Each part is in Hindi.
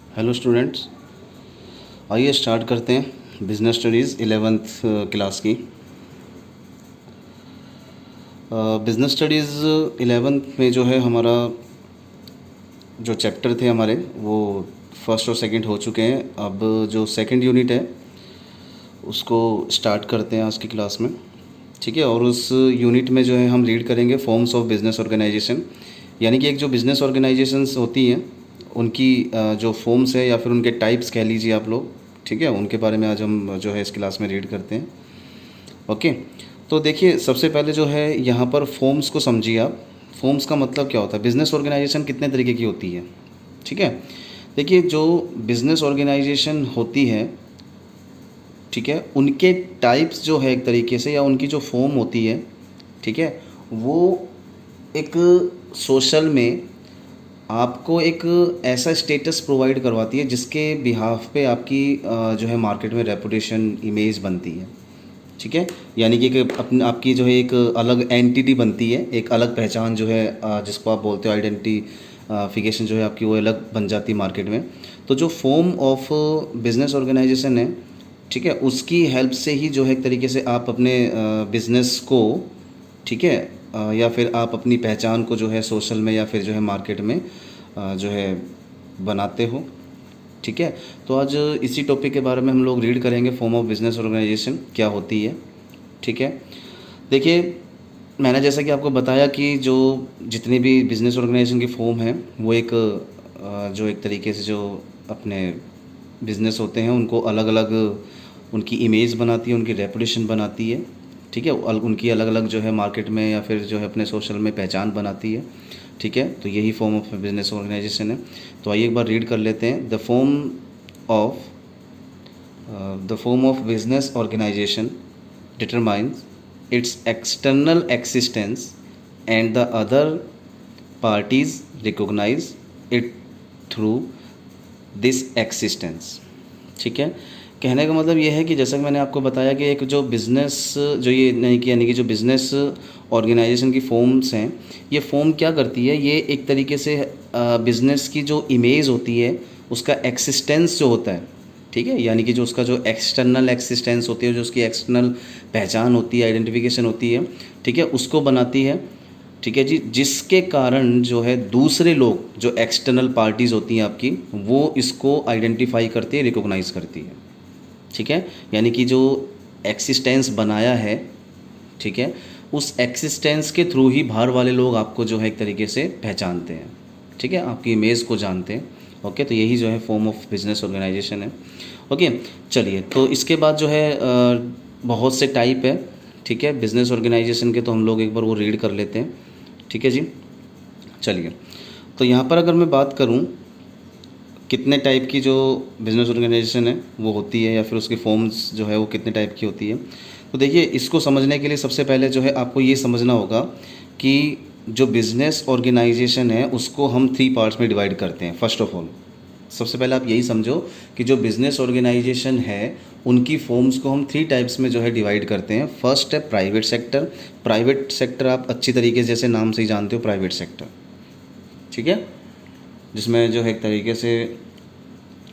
हेलो स्टूडेंट्स, आइए स्टार्ट करते हैं बिज़नेस स्टडीज़ 11th क्लास की। बिज़नेस स्टडीज़ 11th में जो है हमारा जो चैप्टर थे हमारे वो फर्स्ट और सेकंड हो चुके हैं। अब जो सेकंड यूनिट है उसको स्टार्ट करते हैं आज की क्लास में, ठीक है। और उस यूनिट में जो है हम रीड करेंगे फॉर्म्स ऑफ बिज़नेस ऑर्गेनाइजेशन, यानी कि एक जो बिज़नेस ऑर्गेनाइजेशंस होती हैं उनकी जो फॉर्म्स है या फिर उनके टाइप्स कह लीजिए आप लोग, ठीक है। उनके बारे में आज हम जो है इस क्लास में रीड करते हैं। ओके, तो देखिए सबसे पहले जो है यहाँ पर फॉर्म्स को समझिए आप। फॉर्म्स का मतलब क्या होता है, बिज़नेस ऑर्गेनाइजेशन कितने तरीके की होती है, ठीक है। देखिए जो बिज़नेस ऑर्गेनाइजेशन होती है, ठीक है, उनके टाइप्स जो है एक तरीके से, या उनकी जो फॉर्म होती है, ठीक है, वो एक सोशल में आपको एक ऐसा स्टेटस प्रोवाइड करवाती है जिसके बिहाफ पे आपकी जो है मार्केट में रेपुटेशन इमेज बनती है, ठीक है। यानी कि एक आपकी जो है एक अलग एंटिटी बनती है, एक अलग पहचान जो है जिसको आप बोलते हो आइडेंटिफिकेशन जो है आपकी, वो अलग बन जाती है मार्केट में। तो जो फॉर्म ऑफ बिज़नेस ऑर्गेनाइजेशन है, ठीक है, उसकी हेल्प से ही जो है एक तरीके से आप अपने बिज़नेस को, ठीक है, या फिर आप अपनी पहचान को जो है सोशल में या फिर जो है मार्केट में जो है बनाते हो, ठीक है। तो आज इसी टॉपिक के बारे में हम लोग रीड करेंगे, फॉर्म ऑफ बिज़नेस ऑर्गेनाइजेशन क्या होती है, ठीक है। देखिए मैंने जैसा कि आपको बताया कि जो जितनी भी बिज़नेस ऑर्गेनाइजेशन की फॉर्म है वो एक जो एक तरीके से जो अपने बिज़नेस होते हैं उनको अलग अलग उनकी इमेज बनाती है, उनकी रेपुटेशन बनाती है, ठीक है। उनकी अलग अलग जो है मार्केट में या फिर जो है अपने सोशल में पहचान बनाती है, ठीक है। तो यही फॉर्म ऑफ बिज़नेस ऑर्गेनाइजेशन है। तो आइए एक बार रीड कर लेते हैं। Of the form of business organisation determines its external existence and the other parties recognize it through this existence, ठीक है। कहने का मतलब ये है कि जैसा कि मैंने आपको बताया कि एक जो बिज़नेस जो ये नहीं कि यानी कि जो बिज़नेस ऑर्गेनाइजेशन की फॉर्म्स हैं, ये फॉर्म क्या करती है, ये एक तरीके से बिज़नेस की जो इमेज होती है उसका एक्सिस्टेंस जो होता है, ठीक है, यानी कि जो उसका जो एक्सटर्नल एक्सिस्टेंस होती है, जो उसकी एक्सटर्नल पहचान होती है, आइडेंटिफिकेशन होती है, ठीक है, उसको बनाती है, ठीक है जी। जिसके कारण जो है दूसरे लोग जो एक्सटर्नल पार्टीज़ होती हैं आपकी, वो इसको आइडेंटिफाई करती है, रिकॉग्नाइज करती है, ठीक है। यानी कि जो एक्सिस्टेंस बनाया है, ठीक है, उस एक्सिस्टेंस के थ्रू ही बाहर वाले लोग आपको जो है एक तरीके से पहचानते हैं, ठीक है, आपकी इमेज को जानते हैं। ओके, तो यही जो है फॉर्म ऑफ बिज़नेस ऑर्गेनाइजेशन है। ओके, चलिए, तो इसके बाद जो है बहुत से टाइप है, ठीक है, बिज़नेस ऑर्गेनाइजेशन के। तो हम लोग एक बार वो रीड कर लेते हैं, ठीक है जी। चलिए, तो यहाँ पर अगर मैं बात करूँ कितने टाइप की जो बिज़नेस ऑर्गेनाइजेशन है वो होती है, या फिर उसकी फॉर्म्स जो है वो कितने टाइप की होती है, तो देखिए इसको समझने के लिए सबसे पहले जो है आपको ये समझना होगा कि जो बिज़नेस ऑर्गेनाइजेशन है उसको हम 3 पार्ट्स में डिवाइड करते हैं। फर्स्ट ऑफ ऑल सबसे पहले आप यही समझो कि जो बिज़नेस ऑर्गेनाइजेशन है उनकी फॉर्म्स को हम 3 टाइप्स में जो है डिवाइड करते हैं। फर्स्ट है प्राइवेट सेक्टर। प्राइवेट सेक्टर आप अच्छी तरीके से जैसे नाम से ही जानते हो, प्राइवेट सेक्टर, ठीक है, जिसमें जो है एक तरीके से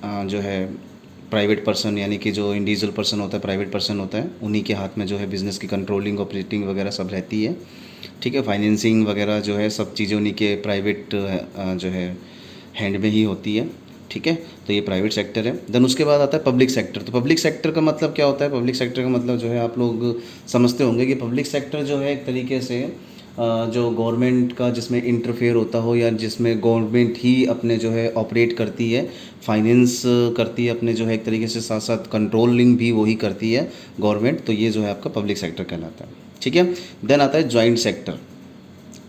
जो है प्राइवेट पर्सन, यानी कि जो इंडिविजुअल पर्सन होता है, प्राइवेट पर्सन होता है, उन्हीं के हाथ में जो है बिज़नेस की कंट्रोलिंग, ऑपरेटिंग वगैरह सब रहती है, ठीक है। फाइनेंसिंग वगैरह जो है सब चीज़ें उन्हीं के प्राइवेट जो है हैंड में ही होती है, ठीक है। तो ये प्राइवेट सेक्टर है। देन उसके बाद आता है पब्लिक सेक्टर। तो पब्लिक सेक्टर का मतलब क्या होता है, पब्लिक सेक्टर का मतलब जो है आप लोग समझते होंगे कि पब्लिक सेक्टर जो है एक तरीके से जो गवर्नमेंट का जिसमें इंटरफेयर होता हो, या जिसमें गवर्नमेंट ही अपने जो है ऑपरेट करती है, फाइनेंस करती है अपने जो है एक तरीके से, साथ साथ कंट्रोलिंग भी वही करती है गवर्नमेंट। तो ये जो है आपका पब्लिक सेक्टर कहलाता है, ठीक है। देन आता है जॉइंट सेक्टर।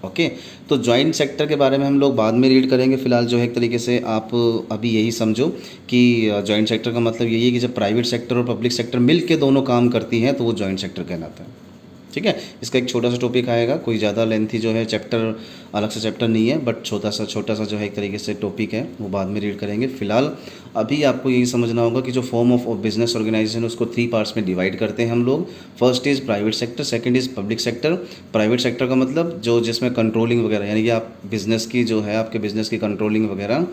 ओके, तो जॉइंट सेक्टर के बारे में हम लोग बाद में रीड करेंगे। फिलहाल जो है एक तरीके से आप अभी यही समझो कि जॉइंट सेक्टर का मतलब यही है कि जब प्राइवेट सेक्टर और पब्लिक सेक्टर मिल के दोनों काम करती हैं तो वो जॉइंट सेक्टर कहलाता है, ठीक है। इसका एक छोटा सा टॉपिक आएगा, कोई ज़्यादा लेंथी जो है चैप्टर, अलग से चैप्टर नहीं है, बट छोटा सा जो है एक तरीके से टॉपिक है, वो बाद में रीड करेंगे। फिलहाल अभी आपको यही समझना होगा कि जो फॉर्म ऑफ बिजनेस ऑर्गेनाइजेशन है उसको 3 पार्ट्स में डिवाइड करते हैं हम लोग। First is private sector, second is public sector. Private sector का मतलब जो जिसमें कंट्रोलिंग वगैरह, यानी कि आप बिज़नेस की जो है आपके बिज़नेस की कंट्रोलिंग वगैरह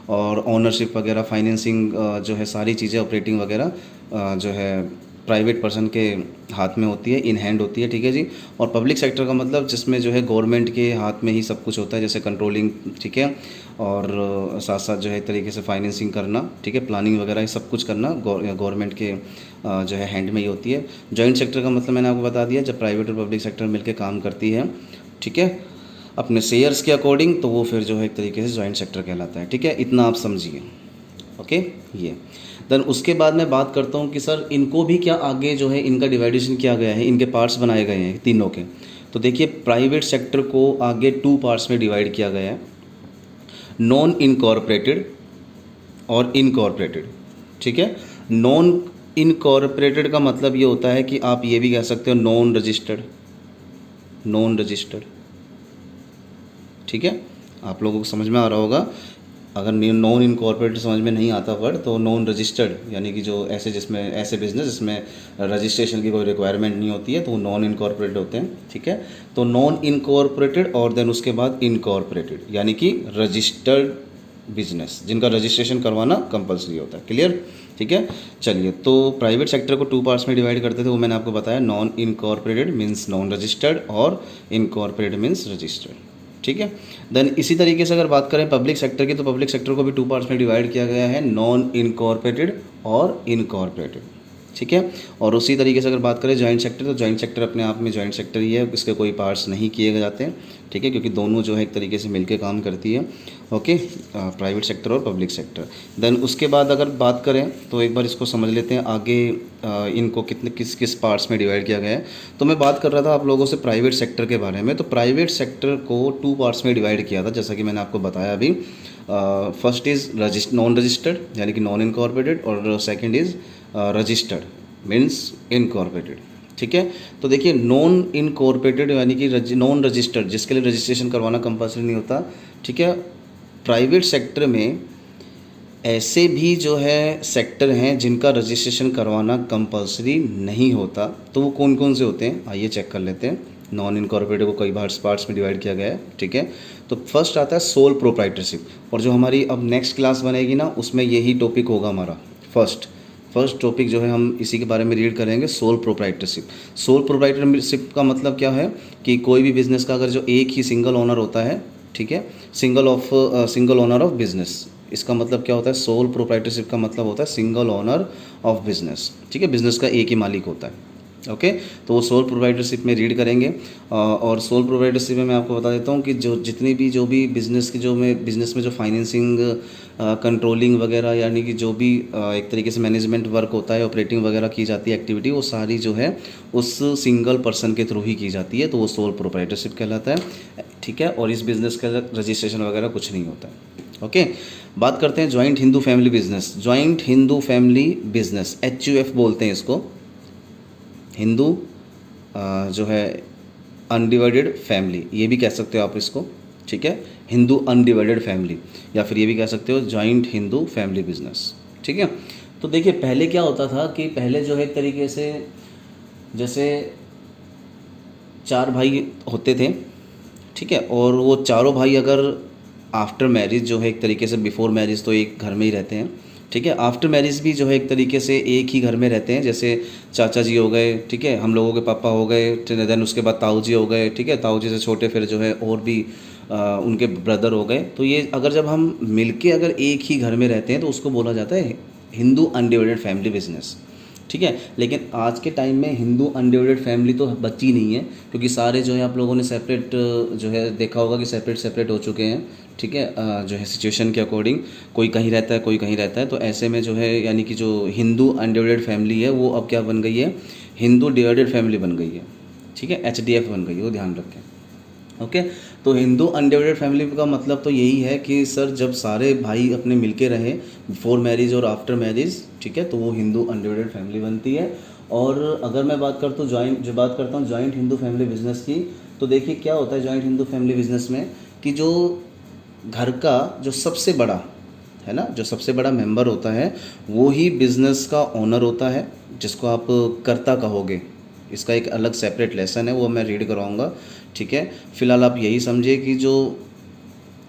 और ओनरशिप वगैरह, फाइनेंसिंग जो है सारी चीज़ें, ऑपरेटिंग वगैरह जो है प्राइवेट पर्सन के हाथ में होती है, इन हैंड होती है, ठीक है जी। और पब्लिक सेक्टर का मतलब जिसमें जो है गवर्नमेंट के हाथ में ही सब कुछ होता है, जैसे कंट्रोलिंग, ठीक है, और साथ साथ जो है एक तरीके से फाइनेंसिंग करना, ठीक है, प्लानिंग वगैरह ये सब कुछ करना गवर्नमेंट के जो है हैंड में ही होती है। जॉइंट सेक्टर का मतलब मैंने आपको बता दिया, जब प्राइवेट और पब्लिक सेक्टर मिलकर काम करती है, ठीक है, अपने शेयर्स के अकॉर्डिंग, तो वो फिर जो है एक तरीके से जॉइंट सेक्टर कहलाता है, ठीक है, इतना आप समझिए। ओके, ये देन उसके बाद मैं बात करता हूँ कि सर इनको भी क्या आगे जो है इनका डिवाइडेशन किया गया है, इनके पार्ट्स बनाए गए हैं तीनों के। तो देखिए प्राइवेट सेक्टर को आगे 2 पार्ट्स में डिवाइड किया गया है, नॉन इनकॉर्पोरेटेड और इनकॉर्पोरेटेड, ठीक है। नॉन इनकॉर्पोरेटेड का मतलब ये होता है कि आप ये भी कह सकते हो नॉन रजिस्टर्ड, नॉन रजिस्टर्ड, ठीक है, आप लोगों को समझ में आ रहा होगा। अगर नॉन इनकॉर्पोरेटेड समझ में नहीं आता वर्ड, तो नॉन रजिस्टर्ड यानी कि जो ऐसे जिसमें ऐसे बिजनेस जिसमें रजिस्ट्रेशन की कोई रिक्वायरमेंट नहीं होती है, तो वो नॉन इनकॉर्पोरेटेड होते हैं, ठीक है। तो नॉन इनकॉर्पोरेटेड और देन उसके बाद इनकॉर्पोरेटेड यानी कि रजिस्टर्ड बिजनेस, जिनका रजिस्ट्रेशन करवाना कंपलसरी होता है। क्लियर, ठीक है। चलिए, तो प्राइवेट सेक्टर को 2 पार्ट्स में डिवाइड करते थे, वो मैंने आपको बताया, non incorporated means non registered और इनकॉर्पोरेटेड मीन्स रजिस्टर्ड, ठीक है। देन इसी तरीके से अगर बात करें पब्लिक सेक्टर की, तो पब्लिक सेक्टर को भी 2 पार्ट्स में डिवाइड किया गया है, नॉन इनकॉर्पोरेटेड और इनकॉर्पोरेटेड, ठीक है। और उसी तरीके से अगर बात करें जॉइंट सेक्टर, तो जॉइंट सेक्टर अपने आप में जॉइंट सेक्टर ही है, इसके कोई पार्ट्स नहीं किए जाते हैं, ठीक है, क्योंकि दोनों जो है एक तरीके से मिलके काम करती है। ओके, प्राइवेट सेक्टर और पब्लिक सेक्टर। देन उसके बाद अगर बात करें तो एक बार इसको समझ लेते हैं आगे, इनको कितने किस किस पार्ट्स में डिवाइड किया गया है। तो मैं बात कर रहा था आप लोगों से प्राइवेट सेक्टर के बारे में। तो प्राइवेट सेक्टर को 2 पार्ट्स में डिवाइड किया था, जैसा कि मैंने आपको बताया अभी। फर्स्ट इज़ नॉन रजिस्टर्ड यानी कि नॉन इनकॉर्पोरेटेड, और second is registered means incorporated, ठीक है। तो देखिए नॉन इनकॉर्पोरेटेड यानी कि नॉन रजिस्टर्ड, जिसके लिए रजिस्ट्रेशन करवाना कंपल्सरी नहीं होता, ठीक है। प्राइवेट सेक्टर में ऐसे भी जो है सेक्टर हैं जिनका रजिस्ट्रेशन करवाना कंपल्सरी नहीं होता, तो वो कौन कौन से होते हैं आइए चेक कर लेते हैं। नॉन इनकॉर्पोरेटेड को कई पार्ट्स में डिवाइड किया गया है, ठीक है। तो फर्स्ट आता है सोल प्रोप्राइटरशिप, और जो हमारी अब नेक्स्ट क्लास बनेगी ना, उसमें यही टॉपिक होगा हमारा। फर्स्ट टॉपिक जो है हम इसी के बारे में रीड करेंगे, सोल प्रोप्राइटरशिप। सोल प्रोप्राइटरशिप का मतलब क्या है कि कोई भी बिज़नेस का अगर जो एक ही सिंगल ओनर होता है, ठीक है, सिंगल ओनर ऑफ बिजनेस, इसका मतलब क्या होता है, सोल प्रोप्राइटरशिप का मतलब होता है सिंगल ओनर ऑफ बिजनेस, ठीक है, बिजनेस का एक ही मालिक होता है। ओके, तो वो सोल प्रोप्राइटरशिप में रीड करेंगे। और सोल प्रोप्राइटरशिप में मैं आपको बता देता हूँ कि जो भी बिज़नेस की बिज़नेस में जो फाइनेंसिंग, कंट्रोलिंग वगैरह यानी कि जो भी एक तरीके से मैनेजमेंट वर्क होता है, ऑपरेटिंग वगैरह की जाती है एक्टिविटी, वो सारी जो है उस सिंगल पर्सन के थ्रू ही की जाती है, तो वो सोल प्रोप्राइटरशिप कहलाता है, ठीक है। और इस बिज़नेस का रजिस्ट्रेशन वगैरह कुछ नहीं होता है। ओके, बात करते हैं joint Hindu family business. Joint Hindu family business, HUF बोलते हैं इसको, हिंदू जो है अनडिवाइडेड फैमिली, ये भी कह सकते हो आप इसको, ठीक है, हिंदू अनडिवाइडेड फैमिली, या फिर ये भी कह सकते हो जॉइंट हिंदू फैमिली बिजनेस, ठीक है। तो देखिए पहले क्या होता था कि पहले जो है एक तरीके से जैसे 4 भाई होते थे, ठीक है, और वो चारों भाई अगर आफ्टर मैरिज जो है एक तरीके से, बिफोर मैरिज तो एक घर में ही रहते हैं, ठीक है, आफ्टर मैरिज भी जो है एक तरीके से एक ही घर में रहते हैं, जैसे चाचा जी हो गए, ठीक है, हम लोगों के पापा हो गए, देन उसके बाद ताऊ जी हो गए, ठीक है, ताऊ जी से छोटे फिर जो है और भी उनके ब्रदर हो गए। तो ये अगर जब हम मिलके अगर एक ही घर में रहते हैं तो उसको बोला जाता है हिंदू अनडिवाइडेड फैमिली बिजनेस, ठीक है। लेकिन आज के टाइम में हिंदू अनडिवाइडेड फैमिली तो बची नहीं है, क्योंकि सारे जो है आप लोगों ने सेपरेट जो है देखा होगा कि सेपरेट हो चुके हैं, ठीक है, जो है सिचुएशन के अकॉर्डिंग, कोई कहीं रहता है कोई कहीं रहता है। तो ऐसे में जो है यानी कि जो हिंदू अनडिवाइडेड फैमिली है वो अब क्या बन गई है, हिंदू डिवाइडेड फैमिली बन गई है, ठीक है, HDF बन गई है, वो ध्यान रखें। ओके, तो हिंदू अनडिवाइडेड फैमिली का मतलब तो यही है कि सर जब सारे भाई अपने मिलके रहे बिफोर मैरिज और आफ्टर मैरिज, ठीक है, तो वो हिंदू अनडिवाइडेड फैमिली बनती है। और अगर मैं बात करता हूँ जॉइंट हिंदू फैमिली बिजनेस की, तो देखिए क्या होता है जॉइंट हिंदू फैमिली बिजनेस में कि जो घर का जो सबसे बड़ा है ना, जो सबसे बड़ा मेंबर होता है वो ही बिजनेस का ओनर होता है, जिसको आप कर्ता कहोगे। इसका एक अलग सेपरेट लेसन है, वो मैं रीड करवाऊँगा, ठीक है। फिलहाल आप यही समझिए कि जो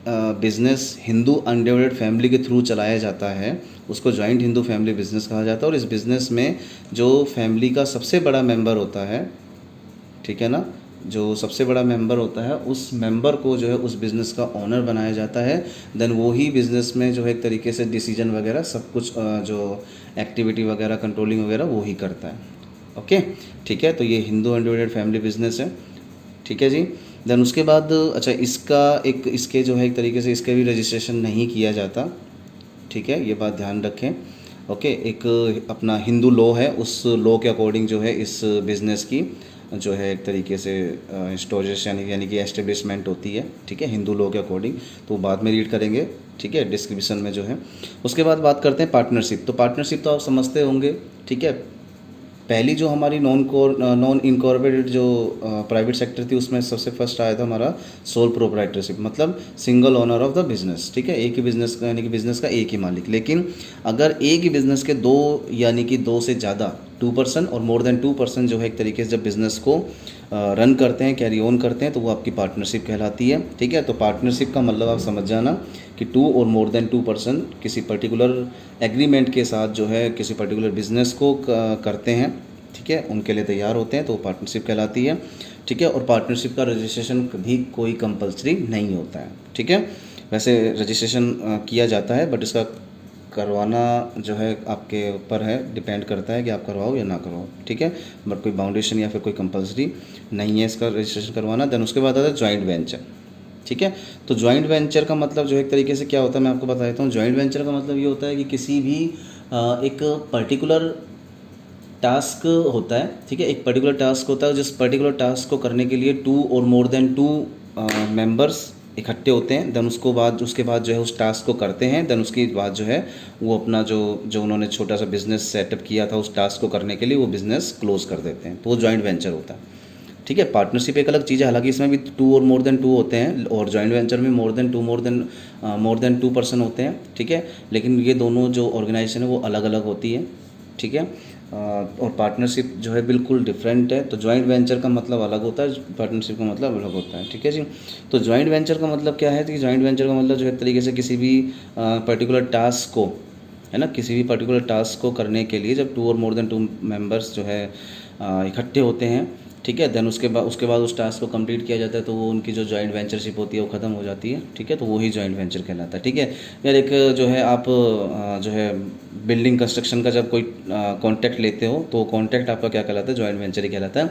बिज़नेस हिंदू अनडिवाइडेड फैमिली के थ्रू चलाया जाता है उसको जॉइंट हिंदू फैमिली बिजनेस कहा जाता है। और इस बिज़नेस में जो फैमिली का सबसे बड़ा मेंबर होता है, ठीक है ना, जो सबसे बड़ा मेंबर होता है उस मेंबर को जो है उस बिज़नेस का ओनर बनाया जाता है। देन वो ही बिज़नेस में जो है एक तरीके से डिसीजन वगैरह सब कुछ जो एक्टिविटी वगैरह कंट्रोलिंग वगैरह वो ही करता है। ओके, ठीक है, तो ये हिंदू अनडिवाइडेड फैमिली बिजनेस है, ठीक है जी। देन उसके बाद अच्छा इसके जो है एक तरीके से इसके भी रजिस्ट्रेशन नहीं किया जाता, ठीक है, ये बात ध्यान रखें। ओके, एक अपना हिंदू लॉ है, उस लॉ के अकॉर्डिंग जो है इस बिज़नेस की जो है एक तरीके से स्टोरेज यानी कि एस्टेब्लिशमेंट होती है, ठीक है, हिंदू लॉ के अकॉर्डिंग, तो बाद में रीड करेंगे, ठीक है, डिस्क्रिप्शन में जो है। उसके बाद बात करते हैं पार्टनरशिप। तो पार्टनरशिप तो आप समझते होंगे, ठीक है। पहली जो हमारी नॉन इनकॉर्पोरेटेड जो प्राइवेट सेक्टर थी उसमें सबसे फर्स्ट आया था हमारा सोल प्रोप्राइटरशिप, मतलब single owner of the business, ठीक है, एक ही बिजनेस का यानी कि बिजनेस का एक ही मालिक। लेकिन अगर एक ही बिजनेस के दो यानी कि दो से ज़्यादा 2% और मोर देन 2% जो है एक तरीके से जब बिज़नेस को रन करते हैं, कैरी ऑन करते हैं, तो वो आपकी पार्टनरशिप कहलाती है, ठीक है। तो पार्टनरशिप का मतलब आप समझ जाना कि 2 और मोर देन 2% किसी पर्टिकुलर एग्रीमेंट के साथ जो है किसी पर्टिकुलर बिज़नेस को करते हैं, ठीक है, उनके लिए तैयार होते हैं, तो वो पार्टनरशिप कहलाती है, ठीक है। और पार्टनरशिप का रजिस्ट्रेशन भी कोई कंपलसरी नहीं होता है, ठीक है। वैसे रजिस्ट्रेशन किया जाता है बट इसका करवाना जो है आपके ऊपर है, डिपेंड करता है कि आप करवाओ या ना करवाओ, ठीक है, बट कोई बाउंडेशन या फिर कोई कंपलसरी नहीं है इसका रजिस्ट्रेशन करवाना। देन उसके बाद आता है जॉइंट वेंचर, ठीक है। तो जॉइंट वेंचर का मतलब जो है एक तरीके से क्या होता है मैं आपको बता देता हूँ। जॉइंट वेंचर का मतलब ये होता है कि किसी भी एक पर्टिकुलर टास्क होता है, ठीक है, एक पर्टिकुलर टास्क होता है, जिस पर्टिकुलर टास्क को करने के लिए 2 और मोर देन 2 मेंबर्स इकट्ठे होते हैं। देन उसके बाद जो है उस टास्क को करते हैं। देन उसके बाद जो है वो अपना जो उन्होंने छोटा सा बिज़नेस सेटअप किया था उस टास्क को करने के लिए वो बिज़नेस क्लोज कर देते हैं, तो वो जॉइंट वेंचर होता है, ठीक है। पार्टनरशिप एक अलग चीज़ है, हालांकि इसमें भी 2 और मोर देन 2 होते हैं और जॉइंट वेंचर में मोर देन 2% होते हैं, ठीक है। लेकिन ये दोनों जो ऑर्गेनाइजेशन है वो अलग अलग होती है, ठीक है। और पार्टनरशिप जो है बिल्कुल डिफरेंट है। तो जॉइंट वेंचर का मतलब अलग होता है, पार्टनरशिप का मतलब अलग होता है, ठीक है जी। तो जॉइंट वेंचर का मतलब क्या है कि जॉइंट वेंचर का मतलब जो है तरीके से किसी भी पर्टिकुलर टास्क को, है ना, किसी भी पर्टिकुलर टास्क को करने के लिए जब 2 और मोर देन 2 मेंबर्स जो है इकट्ठे होते हैं, ठीक है। देन उसके बाद उस टास्क को कंप्लीट किया जाता है, तो वो उनकी जो जॉइंट वेंचरशिप होती है वो ख़त्म हो जाती है, ठीक है। तो वही जॉइंट वेंचर कहलाता है, ठीक है। यार एक जो है आप जो है बिल्डिंग कंस्ट्रक्शन का जब कोई कॉन्ट्रैक्ट लेते हो तो कॉन्ट्रैक्ट आपका क्या कहलाता है, जॉइंट वेंचर ही कहलाता है।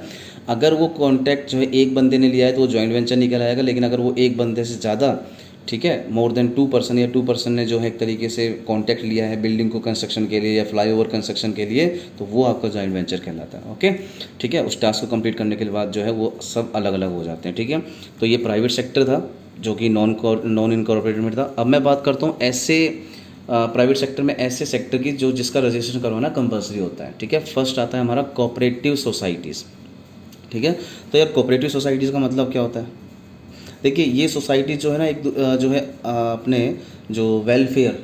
अगर वो कॉन्ट्रैक्ट जो है एक बंदे ने लिया है तो वो जॉइंट वेंचर नहीं कहलाएगा, लेकिन अगर वो एक बंदे से ज़्यादा, ठीक है, मोर देन 2% या 2% ने जो है एक तरीके से कॉन्ट्रैक्ट लिया है बिल्डिंग को कंस्ट्रक्शन के लिए या फ्लाईओवर कंस्ट्रक्शन के लिए, तो वो आपका जॉइंट वेंचर कहलाता है, ओके, ठीक है। उस टास्क को कंप्लीट करने के बाद जो है वो सब अलग अलग हो जाते हैं, ठीक है। तो ये प्राइवेट सेक्टर था जो कि नॉन इनकॉर्पोरेटेड में था। अब मैं बात करता हूँ ऐसे प्राइवेट सेक्टर में ऐसे सेक्टर की जिसका रजिस्ट्रेशन करवाना कंपलसरी होता है, ठीक है। फर्स्ट आता है हमारा कोऑपरेटिव सोसाइटीज़, ठीक है। तो यार कोऑपरेटिव सोसाइटीज़ का मतलब क्या होता है? देखिए ये सोसाइटी जो है ना जो है अपने जो वेलफेयर,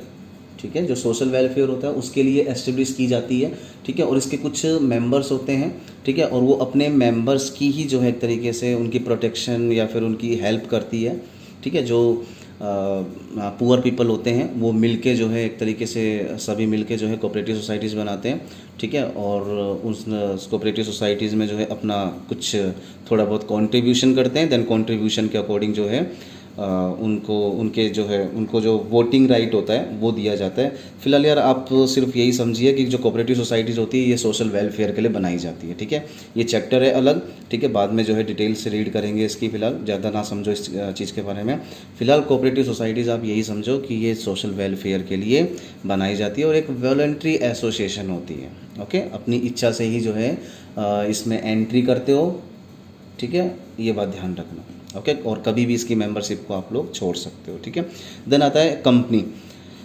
ठीक है, जो सोशल वेलफेयर होता है उसके लिए एस्टेब्लिश की जाती है, ठीक है। और इसके कुछ मेंबर्स होते हैं, ठीक है, और वो अपने मेंबर्स की ही जो है एक तरीके से उनकी प्रोटेक्शन या फिर उनकी हेल्प करती है, ठीक है। जो पुअर पीपल होते हैं वो मिलके जो है एक तरीके से सभी मिलके जो है कोऑपरेटिव सोसाइटीज़ बनाते हैं, ठीक है। और उस कोऑपरेटिव सोसाइटीज़ में जो है अपना कुछ थोड़ा बहुत कंट्रीब्यूशन करते हैं। देन कंट्रीब्यूशन के अकॉर्डिंग जो है उनको जो वोटिंग राइट होता है वो दिया जाता है। फिलहाल यार आप सिर्फ यही समझिए कि जो कोऑपरेटिव सोसाइटीज़ होती है ये सोशल वेलफेयर के लिए बनाई जाती है, ठीक है। ये चैप्टर है अलग, ठीक है, बाद में जो है डिटेल से रीड करेंगे इसकी। फिलहाल ज़्यादा ना समझो इस चीज़ के बारे में। फिलहाल कोऑपरेटिव सोसाइटीज़ आप यही समझो कि ये सोशल वेलफेयर के लिए बनाई जाती है और एक वॉलंटरी एसोसिएशन होती है, ओके। अपनी इच्छा से ही जो है इसमें एंट्री करते हो, ठीक है, ये बात ध्यान रखना, ओके। और कभी भी इसकी मेंबरशिप को आप लोग छोड़ सकते हो, ठीक है। देन आता है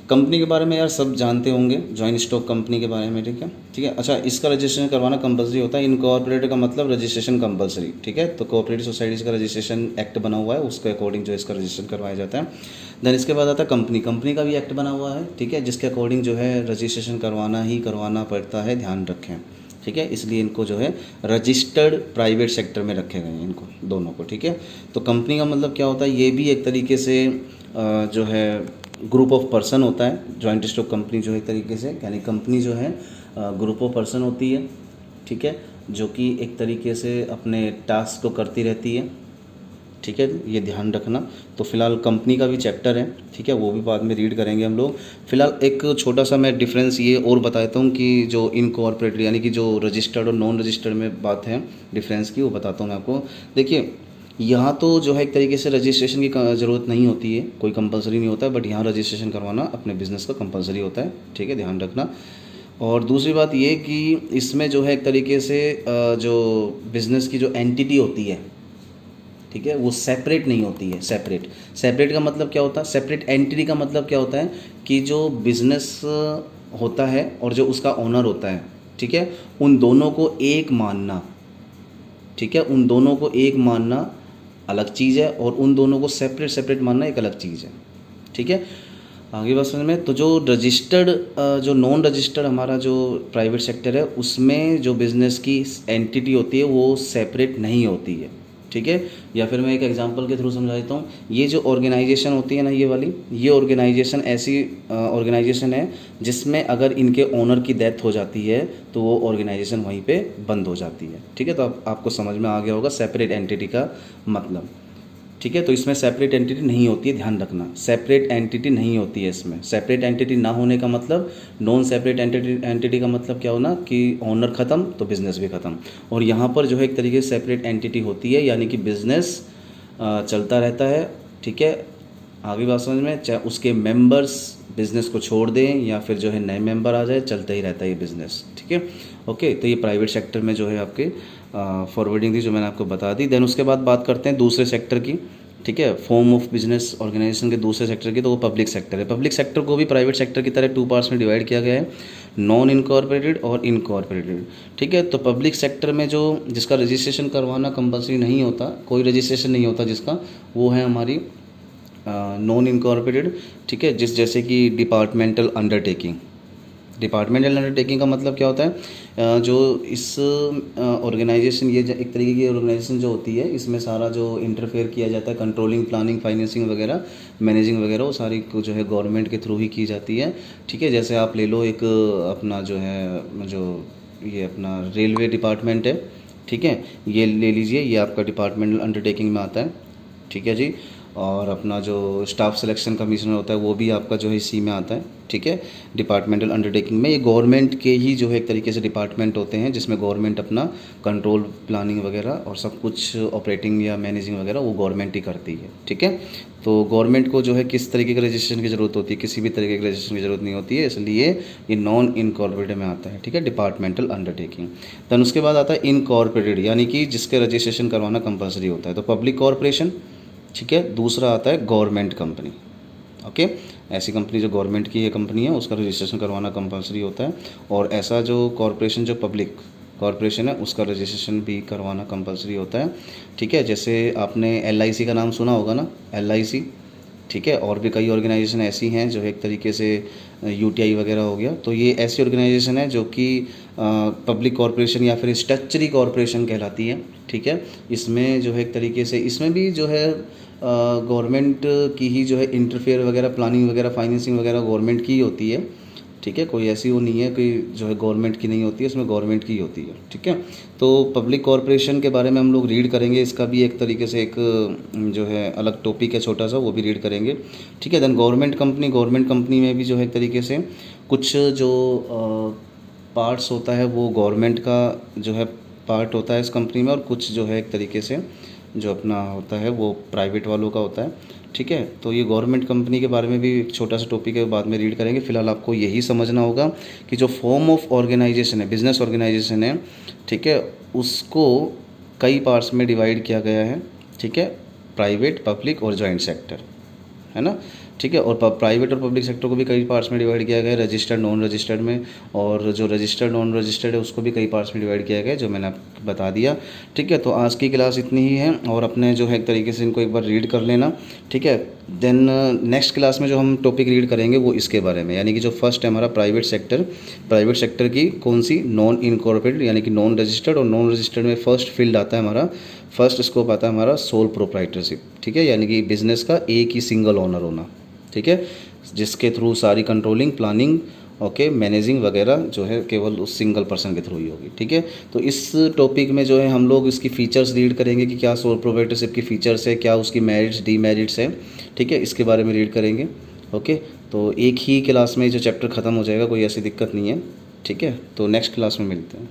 कंपनी के बारे में यार सब जानते होंगे, जॉइंट स्टॉक कंपनी के बारे में, ठीक है, ठीक है। अच्छा, इसका रजिस्ट्रेशन करवाना कंपलसरी होता है। इनकॉर्पोरेटेड का मतलब रजिस्ट्रेशन कंपलसरी, ठीक है। तो कोऑपरेटिव सोसाइटीज़ का रजिस्ट्रेशन एक्ट बना हुआ है, उसके अकॉर्डिंग जो इसका रजिस्ट्रेशन करवाया जाता है। देन इसके बाद आता है कंपनी का भी एक्ट बना हुआ है, ठीक है, जिसके अकॉर्डिंग जो है रजिस्ट्रेशन करवाना पड़ता है, ध्यान रखें, ठीक है। इसलिए इनको जो है रजिस्टर्ड प्राइवेट सेक्टर में रखे गए हैं इनको दोनों को, ठीक है। तो कंपनी का मतलब क्या होता है, ये भी एक तरीके से जो है ग्रुप ऑफ पर्सन होता है। जॉइंट स्टॉक कंपनी जो है एक तरीके से, यानी कंपनी जो है ग्रुप ऑफ पर्सन होती है, ठीक है, जो कि एक तरीके से अपने टास्क को करती रहती है, ठीक है, ये ध्यान रखना। तो फिलहाल कंपनी का भी चैप्टर है, ठीक है, वो भी बाद में रीड करेंगे हम लोग। फिलहाल एक छोटा सा मैं डिफरेंस ये और बता देता हूँ कि जो इनकॉर्पोरेटेड यानी कि जो रजिस्टर्ड और नॉन रजिस्टर्ड में बात है डिफरेंस की, वो बताता हूँ मैं आपको। देखिए, यहाँ तो जो है एक तरीके से रजिस्ट्रेशन की ज़रूरत नहीं होती है, कोई कंपलसरी नहीं होता है, बट यहाँ रजिस्ट्रेशन करवाना अपने बिज़नेस का कंपलसरी होता है, ठीक है, ध्यान रखना। और दूसरी बात ये कि इसमें जो है एक तरीके से जो बिज़नेस की जो एंटिटी होती है, ठीक है, वो सेपरेट नहीं होती है। सेपरेट का मतलब क्या होता है? सेपरेट एंटिटी का मतलब क्या होता है कि जो बिज़नेस होता है और जो उसका ओनर होता है, ठीक है, उन दोनों को एक मानना, ठीक है, उन दोनों को एक मानना अलग चीज़ है और उन दोनों को सेपरेट मानना एक अलग चीज़ है, ठीक है। आगे बात समझ में। तो जो रजिस्टर्ड जो नॉन रजिस्टर्ड हमारा जो प्राइवेट सेक्टर है, उसमें जो बिज़नेस की एंटिटी होती है वो सेपरेट नहीं होती है, ठीक है। या फिर मैं एक एग्जांपल के थ्रू समझा देता हूँ। ये जो ऑर्गेनाइजेशन होती है ना, ये वाली, ये ऑर्गेनाइजेशन ऐसी ऑर्गेनाइजेशन है जिसमें अगर इनके ओनर की डेथ हो जाती है तो वो ऑर्गेनाइजेशन वहीं पे बंद हो जाती है, ठीक है। तो आपको समझ में आ गया होगा सेपरेट एंटिटी का मतलब, ठीक है। तो इसमें सेपरेट एंटिटी नहीं होती है, ध्यान रखना, सेपरेट एंटिटी नहीं होती है इसमें। सेपरेट एंटिटी ना होने का मतलब, नॉन सेपरेट एंटिटी का मतलब क्या होना कि ओनर ख़त्म तो बिज़नेस भी ख़त्म। और यहाँ पर जो है एक तरीके से सेपरेट एंटिटी होती है, यानी कि बिज़नेस चलता रहता है, ठीक है। आगे बात समझ में, चाहे उसके मेंबर्स बिज़नेस को छोड़ दें या फिर जो है नए मेंबर आ जाए, चलता ही रहता है ये बिज़नेस, ठीक है। ओके, तो ये प्राइवेट सेक्टर में जो है आपके फॉरवर्डिंग थी जो मैंने आपको बता दी। देन उसके बाद बात करते हैं दूसरे सेक्टर की, ठीक है, फॉर्म ऑफ बिजनेस ऑर्गेनाइजेशन के दूसरे सेक्टर की। तो वो पब्लिक सेक्टर है। पब्लिक सेक्टर को भी प्राइवेट सेक्टर की तरह टू पार्ट्स में डिवाइड किया गया है, नॉन इनकॉर्पोरेटेड और इनकॉर्पोरेटेड, ठीक है। तो पब्लिक सेक्टर में जो जिसका रजिस्ट्रेशन करवाना कंपलसरी नहीं होता, कोई रजिस्ट्रेशन नहीं होता जिसका, वो है हमारी नॉन इनकॉर्पोरेटेड, ठीक है। जैसे कि डिपार्टमेंटल अंडरटेकिंग। डिपार्टमेंटल अंडरटेकिंग का मतलब क्या होता है? जो इस ऑर्गेनाइजेशन, ये एक तरीके की ऑर्गेनाइजेशन जो होती है, इसमें सारा जो इंटरफेयर किया जाता है, कंट्रोलिंग, प्लानिंग, फाइनेंसिंग वगैरह, मैनेजिंग वगैरह, वो सारी को जो है गवर्नमेंट के थ्रू ही की जाती है, ठीक है। जैसे आप ले लो एक अपना जो है जो ये अपना रेलवे डिपार्टमेंट है, ठीक है, ये ले लीजिए, ये आपका डिपार्टमेंटल अंडरटेकिंग में आता है, ठीक है जी। और अपना जो स्टाफ सिलेक्शन कमीशनर होता है वो भी आपका जो है इसी में आता है, ठीक है, डिपार्टमेंटल अंडरटेकिंग में। ये गवर्नमेंट के ही जो है एक तरीके से डिपार्टमेंट होते हैं जिसमें गवर्नमेंट अपना कंट्रोल, प्लानिंग वगैरह और सब कुछ ऑपरेटिंग या मैनेजिंग वगैरह वो गवर्नमेंट ही करती है, ठीक है। तो गवर्नमेंट को जो है किस तरीके के रजिस्ट्रेशन की ज़रूरत होती है? किसी भी तरीके के रजिस्ट्रेशन की ज़रूरत नहीं होती है, इसलिए ये नॉन इनकॉर्पोरेटेड में आता है, ठीक है, डिपार्टमेंटल अंडरटेकिंग। दैन उसके बाद आता है इनकॉर्पोरेटेड, यानी कि जिसके रजिस्ट्रेशन करवाना कंपलसरी होता है। तो पब्लिक कॉर्पोरेशन, ठीक है। दूसरा आता है गवर्नमेंट कंपनी, ओके। ऐसी कंपनी जो गवर्नमेंट की ये कंपनी है उसका रजिस्ट्रेशन करवाना कंपलसरी होता है। और ऐसा जो कॉरपोरेशन, जो पब्लिक कॉरपोरेशन है, उसका रजिस्ट्रेशन भी करवाना कंपलसरी होता है, ठीक है। जैसे आपने LIC का नाम सुना होगा ना, LIC, ठीक है। और भी कई ऑर्गेनाइजेशन ऐसी हैं जो एक तरीके से UTI वगैरह हो गया, तो ये ऐसी ऑर्गेनाइजेशन है जो कि पब्लिक कॉरपोरेशन या फिर स्टैट्यूटरी कॉरपोरेशन कहलाती है, ठीक है। इसमें जो है एक तरीके से, इसमें भी जो है गवर्नमेंट की ही जो है इंटरफेयर वगैरह, प्लानिंग वगैरह, फाइनेंसिंग वगैरह गवर्नमेंट की ही होती है, ठीक है। कोई ऐसी वो नहीं है कि जो है गवर्नमेंट की नहीं होती है, इसमें गवर्नमेंट की होती है, ठीक है। तो पब्लिक कॉरपोरेशन के बारे में हम लोग रीड करेंगे, इसका भी एक तरीके से एक जो है अलग टॉपिक है छोटा सा, वो भी रीड करेंगे, ठीक है। देन गवर्नमेंट कंपनी में भी जो है एक तरीके से कुछ जो पार्ट्स होता है वो गवर्नमेंट का जो है पार्ट होता है इस कंपनी में, और कुछ जो है एक तरीके से जो अपना होता है वो प्राइवेट वालों का होता है, ठीक है। तो ये गवर्नमेंट कंपनी के बारे में भी एक छोटा सा टॉपिक है, बाद में रीड करेंगे। फिलहाल आपको यही समझना होगा कि जो फॉर्म ऑफ ऑर्गेनाइजेशन है, बिजनेस ऑर्गेनाइजेशन है, ठीक है, उसको कई पार्ट्स में डिवाइड किया गया है, ठीक है, प्राइवेट, पब्लिक और जॉइंट सेक्टर, है ना, ठीक है। और प्राइवेट और पब्लिक सेक्टर को भी कई पार्ट्स में डिवाइड किया गया है, रजिस्टर्ड, नॉन रजिस्टर्ड में। और जो रजिस्टर्ड, नॉन रजिस्टर्ड है उसको भी कई पार्ट्स में डिवाइड किया गया है, जो मैंने आपको बता दिया, ठीक है। तो आज की क्लास इतनी ही है, और अपने जो है एक तरीके से इनको एक बार रीड कर लेना, ठीक है। देन नेक्स्ट क्लास में जो हम टॉपिक रीड करेंगे वो इसके बारे में, यानी कि जो फर्स्ट है हमारा प्राइवेट सेक्टर की कौन सी, नॉन इनकॉर्पोरेटेड यानी कि नॉन रजिस्टर्ड, और नॉन रजिस्टर्ड में फर्स्ट फील्ड आता है हमारा फर्स्ट स्कोप आता है हमारा सोल प्रोप्राइटरशिप, ठीक है, यानी कि बिज़नेस का एक ही सिंगल ओनर होना, ठीक है, जिसके थ्रू सारी कंट्रोलिंग, प्लानिंग, ओके, मैनेजिंग वगैरह जो है केवल उस सिंगल पर्सन के थ्रू ही होगी, ठीक है। तो इस टॉपिक में जो है हम लोग इसकी फ़ीचर्स रीड करेंगे कि क्या सोल प्रोप्राइटरशिप की फ़ीचर्स है, क्या उसकी मेरिट्स डीमेरिट्स हैं, ठीक है, इसके बारे में रीड करेंगे। ओके, तो एक ही क्लास में जो चैप्टर ख़त्म हो जाएगा, कोई ऐसी दिक्कत नहीं है, ठीक है। तो नेक्स्ट क्लास में मिलते हैं।